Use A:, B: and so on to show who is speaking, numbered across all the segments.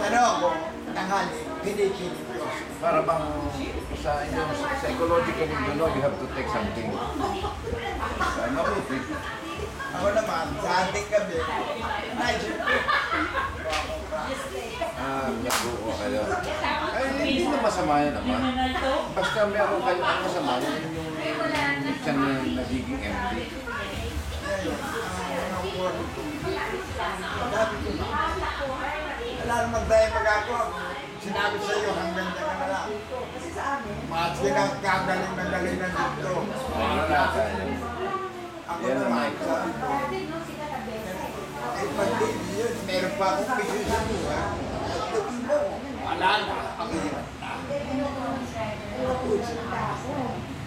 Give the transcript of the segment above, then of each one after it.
A: Pero ako, tanghali, pinikinig ko.
B: Para bang sa inyong psychologically, you know, you have to take something. Mabuti.
A: Ako naman, sa ating gabi, naisip ko.
B: Nabuo kayo. Ay, hindi na masama yan naman. Basta meron kayo ang masama, yun yung siya na nagiging empty.
A: Wala naman tayo magagawa. Sinabi sa iyo, hanggang dyan na lang. Mga sinagkagaling na galing na dito.
B: Wala tayo.
A: Ako
B: Yan ang
A: naman,
B: mic.
A: ay pati yun, meron pa akong piso sa buhay. Wala na, ang hirap na.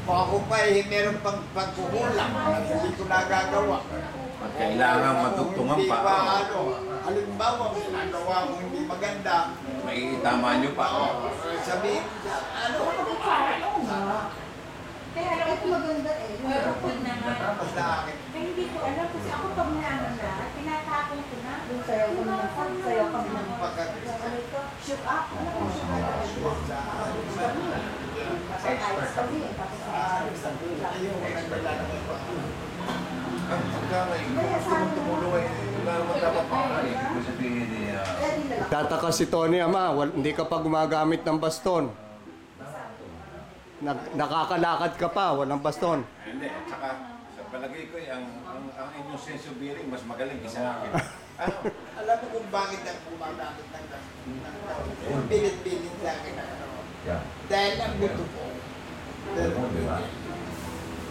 A: Kung ako pa meron pang pagkukulang, hindi ko nagagawa.
B: Kailangan matugtungan
A: Hindi
B: pa.
A: pa ano, halimbawa, ginagawa ko hindi maganda.
B: May itama nyo pa.
A: Sabihin, ano,
C: Kaya alam ko maganda eh.
D: Good naman.
A: tapos na akin.
D: Kaya hindi ko alam kasi ako pag naano na, tinatapon ko na.
C: Yung sayaw ko naman, sayaw kami ng
D: Shoot up. Ano ko shoot up?
C: ayos kami. Tapos
A: Ayun, naglalaki pa.
B: Ang pagkakay, tumulong ay wala naman dapat pakakay. Ibig sabihin niya,
E: Tataka si Tony, Ama, hindi ka pa gumagamit ng baston. Nakakalakad ka pa, walang baston.
B: hindi. At saka, sa palagay ko, ang inyong sense of bearing mas magaling sa akin. Ano?
A: Alam mo kung bakit ang gumagamit ng yung pilit-pilit sa akin na ano. Dahil ang buto ko.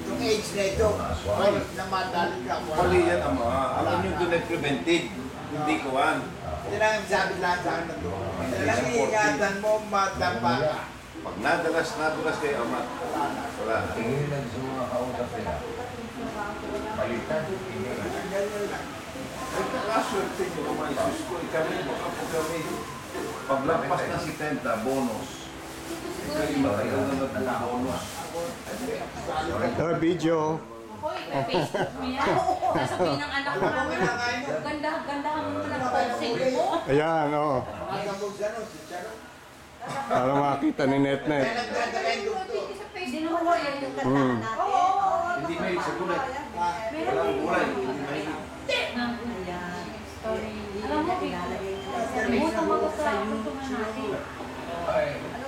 A: Yung age na ito, oras na madali ka.
B: Mali yan, Ama. Ang inyong doon prevented. Hindi ko an.
A: Yan ang sabi lang sa akin na doon. Kailangan ingatan mo, matapa ka.
B: Pag nadulas kayo, Ama, wala na.
F: Tingin lang sa mga kausap nila. Palitan.
A: Ganyan lang.
B: Ay, kakaswerte nyo, Ama, Isus ko. Kami, baka po kami. Paglagpas na si Tenta, bonus. Ikaw yung matagal na bonus.
E: Or video.
D: Hoy, Facebook mo yan. Sasabihin ng anak ko
A: Alam mo,
D: naman,
A: kinakain mo.
D: ganda-gandahan mo na ng pansin mo.
E: Ayan, oo.
A: Nakakabog sa ano, si Charo.
E: Para makita ni Netnet.
A: Kaya nagdadala yung doktor.
C: Dinuha yan yung kantahan natin.
B: Hindi may sa gulay.
D: Meron
B: Walang
D: din.
B: gulay, hindi may.
C: Ayan. Story.
D: Alam mo,
C: Ilalagay ko sa
D: Kalimutan mo
C: Facebook,
D: sa
C: sa
D: YouTube natin.
C: YouTube.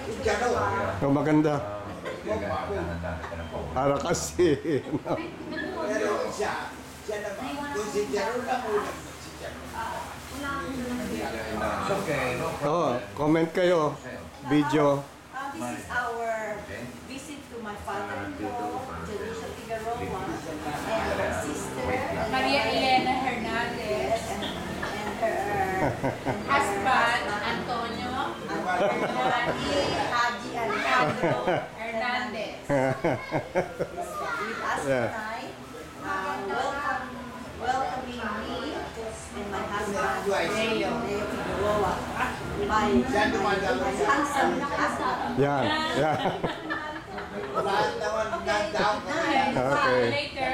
A: Si Charo.
E: So, maganda.
F: Gagana dami ka ng pawala.
E: Para kasi.
A: Pero siya naman. Kung si Charo lang ulang si Charo.
F: It's okay, no problem.
E: Oo, comment kayo. Video.
C: This is our visit to my father-in-law, Janisha Figueroa, and my sister,
D: Maria Elena Hernandez,
C: and her
D: husband, Antonio
C: Haji Alejandro
D: Hernandez.
C: is with us
E: Yeah.
C: tonight. Welcoming me and my husband, Leo Figueroa, my handsome husband.
E: Yan, yan.
A: Lahat naman nagdaon ka.
E: Okay.
D: Later,